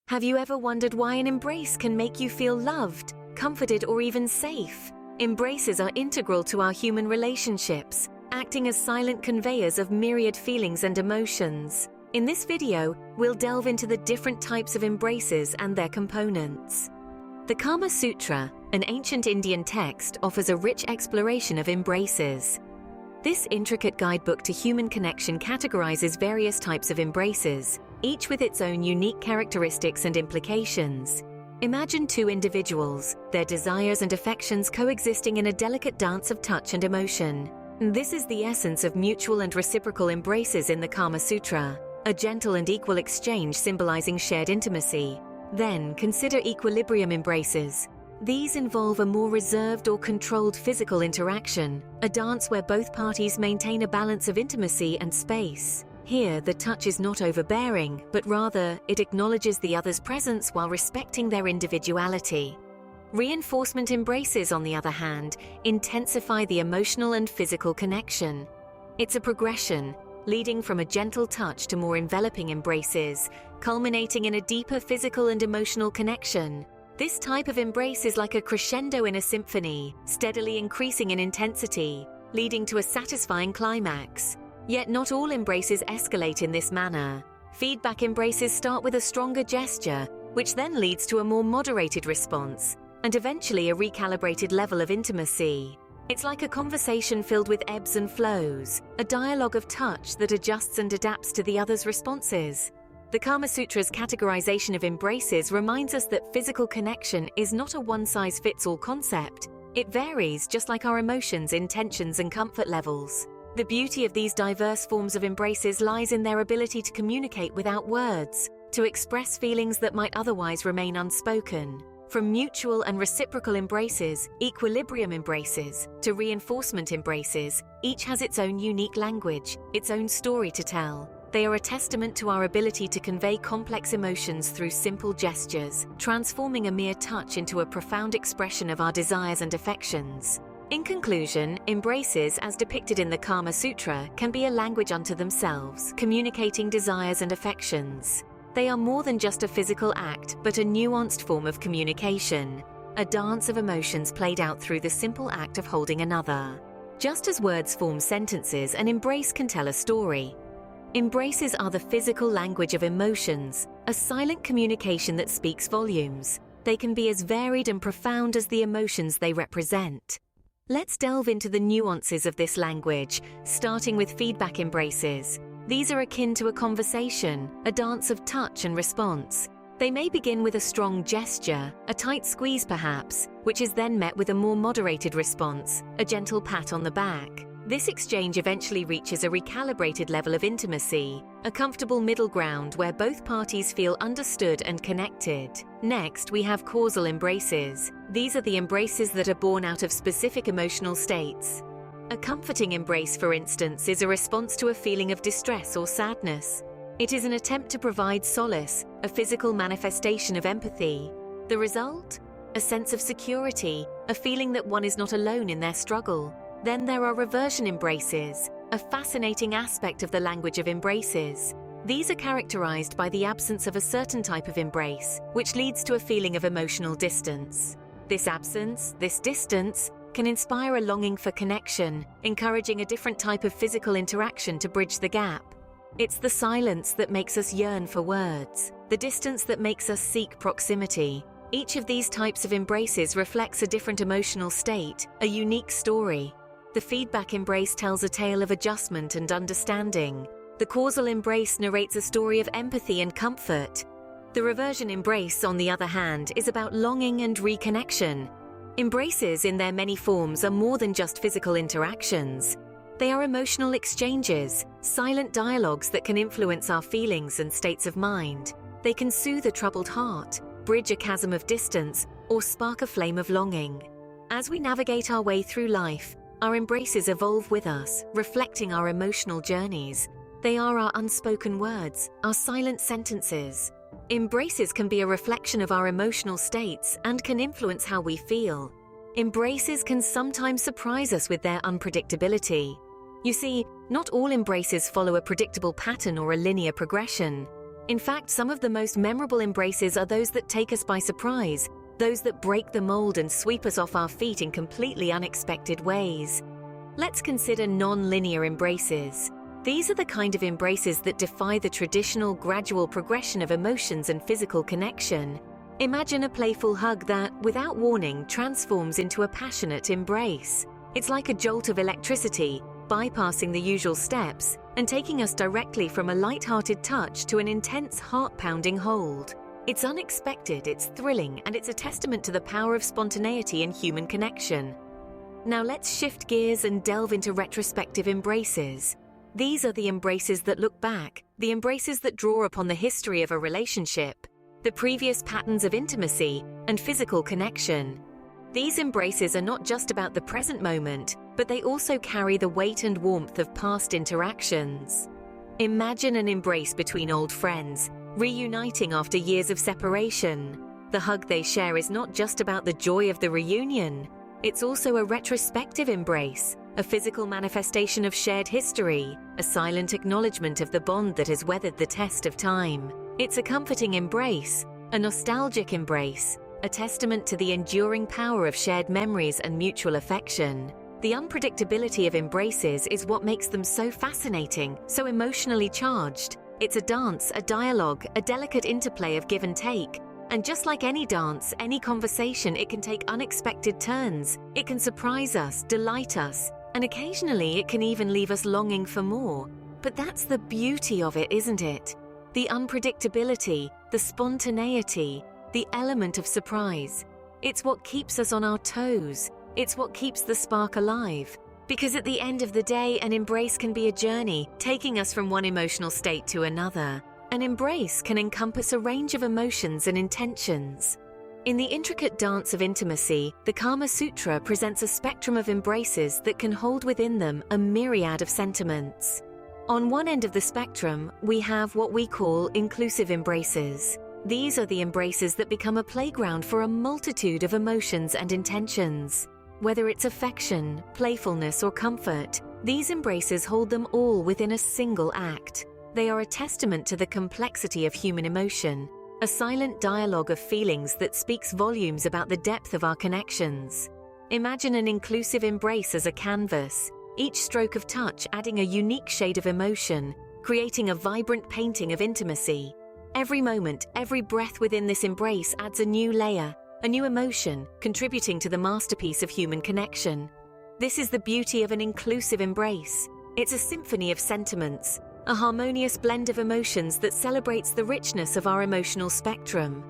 Have you ever wondered why an embrace can make you feel loved, comforted, or even safe? Embraces are integral to our human relationships, acting as silent conveyors of myriad feelings and emotions. In this video, we'll delve into the different types of embraces and their components. The Kama Sutra, an ancient Indian text, offers a rich exploration of embraces. This intricate guidebook to human connection categorizes various types of embraces, each with its own unique characteristics and implications. Imagine two individuals, their desires and affections coexisting in a delicate dance of touch and emotion. This is the essence of mutual and reciprocal embraces in the Kama Sutra, a gentle and equal exchange symbolizing shared intimacy. Then consider equilibrium embraces. These involve a more reserved or controlled physical interaction, a dance where both parties maintain a balance of intimacy and space. Here, the touch is not overbearing, but rather, it acknowledges the other's presence while respecting their individuality. Reinforcement embraces, on the other hand, intensify the emotional and physical connection. It's a progression, leading from a gentle touch to more enveloping embraces, culminating in a deeper physical and emotional connection. This type of embrace is like a crescendo in a symphony, steadily increasing in intensity, leading to a satisfying climax. Yet not all embraces escalate in this manner. Feedback embraces start with a stronger gesture, which then leads to a more moderated response, and eventually a recalibrated level of intimacy. It's like a conversation filled with ebbs and flows, a dialogue of touch that adjusts and adapts to the other's responses. The Kama Sutra's categorization of embraces reminds us that physical connection is not a one-size-fits-all concept. It varies, just like our emotions, intentions, and comfort levels. The beauty of these diverse forms of embraces lies in their ability to communicate without words, to express feelings that might otherwise remain unspoken. From mutual and reciprocal embraces, equilibrium embraces, to reinforcement embraces, each has its own unique language, its own story to tell. They are a testament to our ability to convey complex emotions through simple gestures, transforming a mere touch into a profound expression of our desires and affections. In conclusion, embraces, as depicted in the Kama Sutra, can be a language unto themselves, communicating desires and affections. They are more than just a physical act, but a nuanced form of communication, a dance of emotions played out through the simple act of holding another. Just as words form sentences, an embrace can tell a story. Embraces are the physical language of emotions, a silent communication that speaks volumes. They can be as varied and profound as the emotions they represent. Let's delve into the nuances of this language, starting with feedback embraces. These are akin to a conversation, a dance of touch and response. They may begin with a strong gesture, a tight squeeze perhaps, which is then met with a more moderated response, a gentle pat on the back. This exchange eventually reaches a recalibrated level of intimacy, a comfortable middle ground where both parties feel understood and connected. Next, we have causal embraces. These are the embraces that are born out of specific emotional states. A comforting embrace, for instance, is a response to a feeling of distress or sadness. It is an attempt to provide solace, a physical manifestation of empathy. The result? A sense of security, a feeling that one is not alone in their struggle. Then there are reversion embraces, a fascinating aspect of the language of embraces. These are characterized by the absence of a certain type of embrace, which leads to a feeling of emotional distance. This absence, this distance, can inspire a longing for connection, encouraging a different type of physical interaction to bridge the gap. It's the silence that makes us yearn for words, the distance that makes us seek proximity. Each of these types of embraces reflects a different emotional state, a unique story. The feedback embrace tells a tale of adjustment and understanding. The causal embrace narrates a story of empathy and comfort. The reversion embrace, on the other hand, is about longing and reconnection. Embraces, in their many forms, are more than just physical interactions. They are emotional exchanges, silent dialogues that can influence our feelings and states of mind. They can soothe a troubled heart, bridge a chasm of distance, or spark a flame of longing. As we navigate our way through life, our embraces evolve with us, reflecting our emotional journeys. They are our unspoken words, our silent sentences. Embraces can be a reflection of our emotional states and can influence how we feel. Embraces can sometimes surprise us with their unpredictability. You see, not all embraces follow a predictable pattern or a linear progression. In fact, some of the most memorable embraces are those that take us by surprise, those that break the mold and sweep us off our feet in completely unexpected ways. Let's consider non-linear embraces. These are the kind of embraces that defy the traditional gradual progression of emotions and physical connection. Imagine a playful hug that, without warning, transforms into a passionate embrace. It's like a jolt of electricity, bypassing the usual steps and taking us directly from a light-hearted touch to an intense, heart-pounding hold. It's unexpected, it's thrilling, and it's a testament to the power of spontaneity and human connection. Now let's shift gears and delve into retrospective embraces. These are the embraces that look back, the embraces that draw upon the history of a relationship, the previous patterns of intimacy and physical connection. These embraces are not just about the present moment, but they also carry the weight and warmth of past interactions. Imagine an embrace between old friends, reuniting after years of separation. The hug they share is not just about the joy of the reunion. It's also a retrospective embrace, a physical manifestation of shared history, a silent acknowledgement of the bond that has weathered the test of time. It's a comforting embrace, a nostalgic embrace, a testament to the enduring power of shared memories and mutual affection. The unpredictability of embraces is what makes them so fascinating, so emotionally charged. It's a dance, a dialogue, a delicate interplay of give and take. And just like any dance, any conversation, it can take unexpected turns. It can surprise us, delight us, and occasionally it can even leave us longing for more. But that's the beauty of it, isn't it? The unpredictability, the spontaneity, the element of surprise. It's what keeps us on our toes. It's what keeps the spark alive. Because at the end of the day, an embrace can be a journey, taking us from one emotional state to another. An embrace can encompass a range of emotions and intentions. In the intricate dance of intimacy, the Kama Sutra presents a spectrum of embraces that can hold within them a myriad of sentiments. On one end of the spectrum, we have what we call inclusive embraces. These are the embraces that become a playground for a multitude of emotions and intentions. Whether it's affection, playfulness, or comfort, these embraces hold them all within a single act. They are a testament to the complexity of human emotion, a silent dialogue of feelings that speaks volumes about the depth of our connections. Imagine an inclusive embrace as a canvas, each stroke of touch adding a unique shade of emotion, creating a vibrant painting of intimacy. Every moment, every breath within this embrace adds a new layer, a new emotion, contributing to the masterpiece of human connection. This is the beauty of an inclusive embrace. It's a symphony of sentiments, a harmonious blend of emotions that celebrates the richness of our emotional spectrum.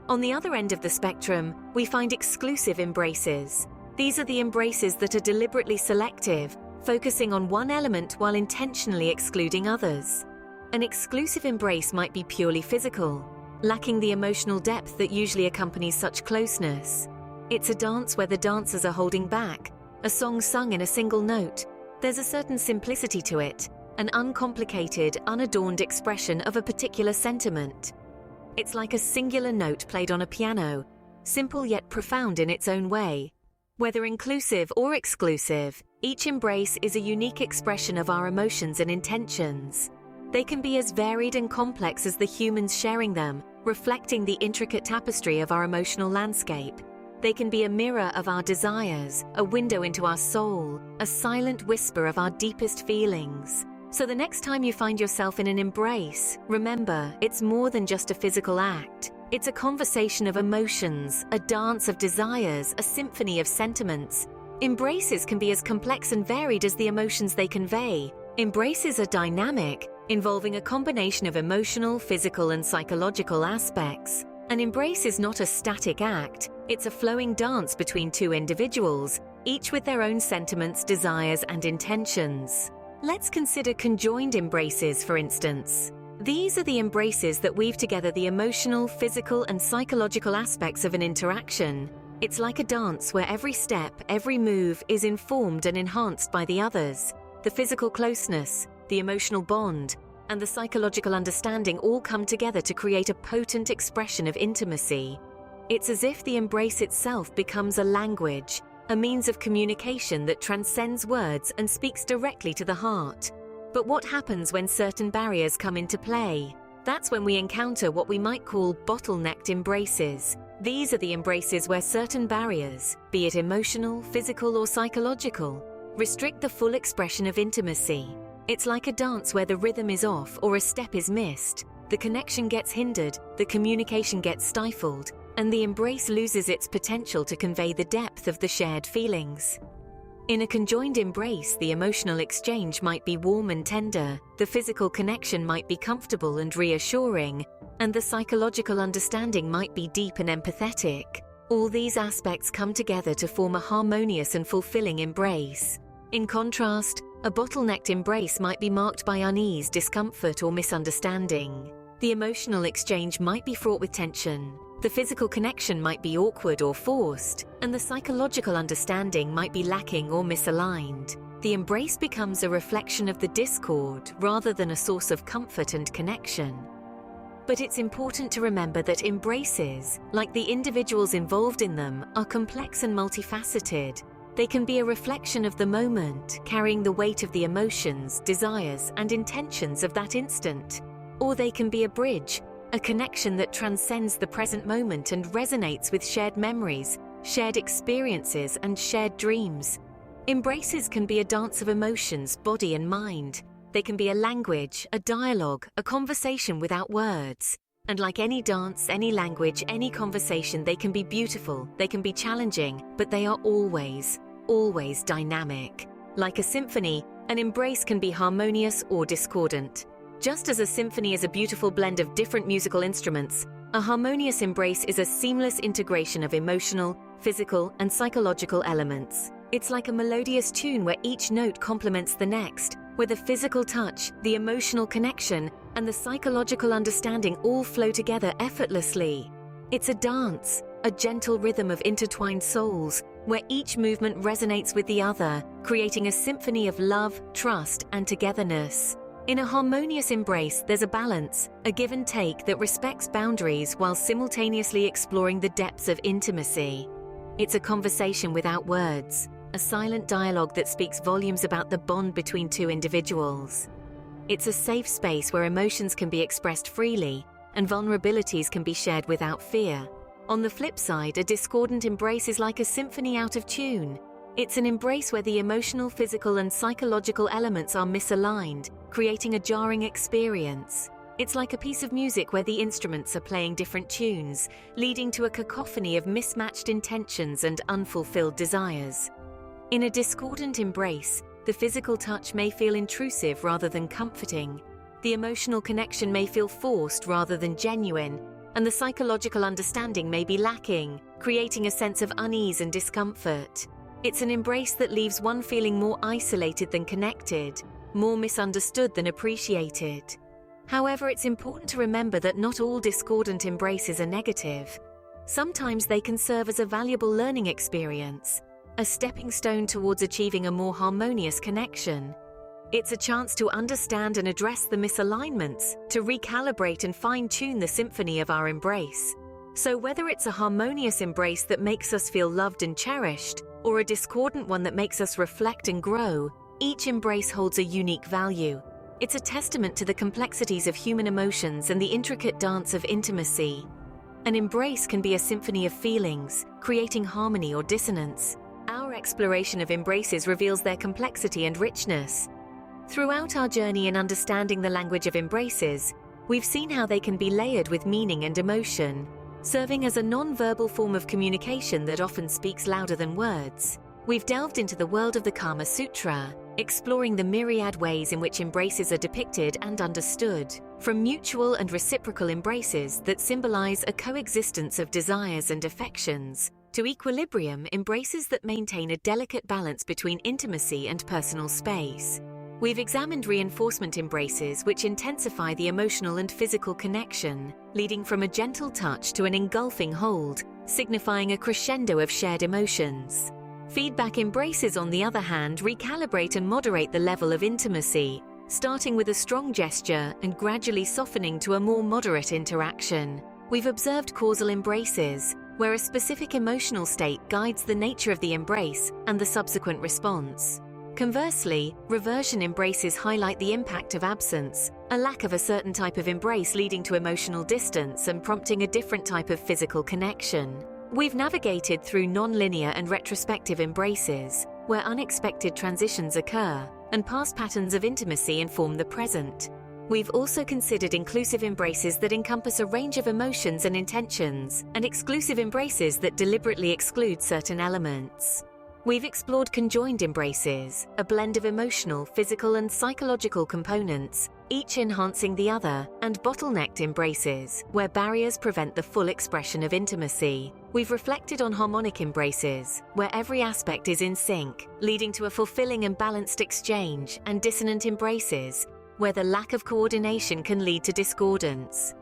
On the other end of the spectrum, we find exclusive embraces. These are the embraces that are deliberately selective, focusing on one element while intentionally excluding others. An exclusive embrace might be purely physical, lacking the emotional depth that usually accompanies such closeness. It's a dance where the dancers are holding back, a song sung in a single note. There's a certain simplicity to it, an uncomplicated, unadorned expression of a particular sentiment. It's like a singular note played on a piano, simple yet profound in its own way. Whether inclusive or exclusive, each embrace is a unique expression of our emotions and intentions. They can be as varied and complex as the humans sharing them, reflecting the intricate tapestry of our emotional landscape. They can be a mirror of our desires, a window into our soul, a silent whisper of our deepest feelings. So the next time you find yourself in an embrace, remember, it's more than just a physical act. It's a conversation of emotions, a dance of desires, a symphony of sentiments. Embraces can be as complex and varied as the emotions they convey. Embraces are dynamic, involving a combination of emotional, physical, and psychological aspects. An embrace is not a static act, it's a flowing dance between two individuals, each with their own sentiments, desires, and intentions. Let's consider conjoined embraces, for instance. These are the embraces that weave together the emotional, physical, and psychological aspects of an interaction. It's like a dance where every step, every move is informed and enhanced by the others. The physical closeness, the emotional bond, and the psychological understanding all come together to create a potent expression of intimacy. It's as if the embrace itself becomes a language, a means of communication that transcends words and speaks directly to the heart. But what happens when certain barriers come into play? That's when we encounter what we might call bottlenecked embraces. These are the embraces where certain barriers, be it emotional, physical, or psychological, restrict the full expression of intimacy. It's like a dance where the rhythm is off or a step is missed. The connection gets hindered, the communication gets stifled, and the embrace loses its potential to convey the depth of the shared feelings. In a conjoined embrace, the emotional exchange might be warm and tender, the physical connection might be comfortable and reassuring, and the psychological understanding might be deep and empathetic. All these aspects come together to form a harmonious and fulfilling embrace. In contrast, a bottlenecked embrace might be marked by unease, discomfort, or misunderstanding. The emotional exchange might be fraught with tension. The physical connection might be awkward or forced, and the psychological understanding might be lacking or misaligned. The embrace becomes a reflection of the discord rather than a source of comfort and connection. But it's important to remember that embraces, like the individuals involved in them, are complex and multifaceted. They can be a reflection of the moment, carrying the weight of the emotions, desires, and intentions of that instant. Or they can be a bridge, a connection that transcends the present moment and resonates with shared memories, shared experiences, and shared dreams. Embraces can be a dance of emotions, body and mind. They can be a language, a dialogue, a conversation without words. And like any dance, any language, any conversation, they can be beautiful, they can be challenging, but they are always dynamic. Like a symphony, an embrace can be harmonious or discordant. Just as a symphony is a beautiful blend of different musical instruments, a harmonious embrace is a seamless integration of emotional, physical, and psychological elements. It's like a melodious tune where each note complements the next, where the physical touch, the emotional connection, and the psychological understanding all flow together effortlessly. It's a dance, a gentle rhythm of intertwined souls, where each movement resonates with the other, creating a symphony of love, trust, and togetherness. In a harmonious embrace, there's a balance, a give and take that respects boundaries while simultaneously exploring the depths of intimacy. It's a conversation without words, a silent dialogue that speaks volumes about the bond between two individuals. It's a safe space where emotions can be expressed freely and vulnerabilities can be shared without fear. On the flip side, a discordant embrace is like a symphony out of tune. It's an embrace where the emotional, physical, and psychological elements are misaligned, creating a jarring experience. It's like a piece of music where the instruments are playing different tunes, leading to a cacophony of mismatched intentions and unfulfilled desires. In a discordant embrace, the physical touch may feel intrusive rather than comforting. The emotional connection may feel forced rather than genuine, and the psychological understanding may be lacking, creating a sense of unease and discomfort. It's an embrace that leaves one feeling more isolated than connected, more misunderstood than appreciated. However, it's important to remember that not all discordant embraces are negative. Sometimes they can serve as a valuable learning experience, a stepping stone towards achieving a more harmonious connection. It's a chance to understand and address the misalignments, to recalibrate and fine-tune the symphony of our embrace. So whether it's a harmonious embrace that makes us feel loved and cherished, or a discordant one that makes us reflect and grow, each embrace holds a unique value. It's a testament to the complexities of human emotions and the intricate dance of intimacy. An embrace can be a symphony of feelings, creating harmony or dissonance. Our exploration of embraces reveals their complexity and richness. Throughout our journey in understanding the language of embraces, we've seen how they can be layered with meaning and emotion, serving as a non-verbal form of communication that often speaks louder than words. We've delved into the world of the Kama Sutra, exploring the myriad ways in which embraces are depicted and understood, from mutual and reciprocal embraces that symbolize a coexistence of desires and affections, to equilibrium embraces that maintain a delicate balance between intimacy and personal space. We've examined reinforcement embraces which intensify the emotional and physical connection, leading from a gentle touch to an engulfing hold, signifying a crescendo of shared emotions. Feedback embraces, on the other hand, recalibrate and moderate the level of intimacy, starting with a strong gesture and gradually softening to a more moderate interaction. We've observed causal embraces, where a specific emotional state guides the nature of the embrace and the subsequent response. Conversely, reversion embraces highlight the impact of absence, a lack of a certain type of embrace leading to emotional distance and prompting a different type of physical connection. We've navigated through non-linear and retrospective embraces, where unexpected transitions occur, and past patterns of intimacy inform the present. We've also considered inclusive embraces that encompass a range of emotions and intentions, and exclusive embraces that deliberately exclude certain elements. We've explored conjoined embraces, a blend of emotional, physical, and psychological components, each enhancing the other, and bottlenecked embraces, where barriers prevent the full expression of intimacy. We've reflected on harmonic embraces, where every aspect is in sync, leading to a fulfilling and balanced exchange, and dissonant embraces, where the lack of coordination can lead to discordance.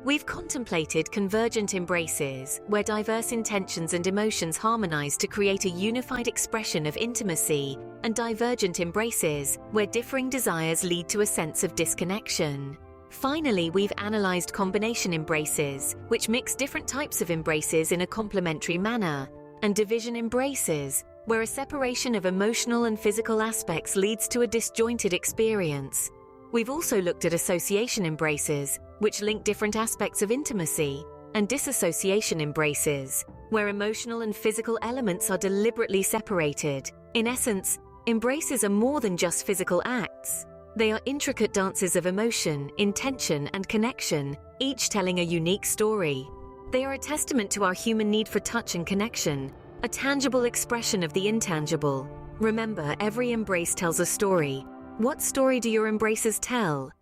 We've contemplated convergent embraces, where diverse intentions and emotions harmonize to create a unified expression of intimacy, and divergent embraces, where differing desires lead to a sense of disconnection. Finally, we've analyzed combination embraces, which mix different types of embraces in a complementary manner, and division embraces, where a separation of emotional and physical aspects leads to a disjointed experience. We've also looked at association embraces, which link different aspects of intimacy, and disassociation embraces, where emotional and physical elements are deliberately separated. In essence, embraces are more than just physical acts. They are intricate dances of emotion, intention, and connection, each telling a unique story. They are a testament to our human need for touch and connection, a tangible expression of the intangible. Remember, every embrace tells a story. What story do your embraces tell?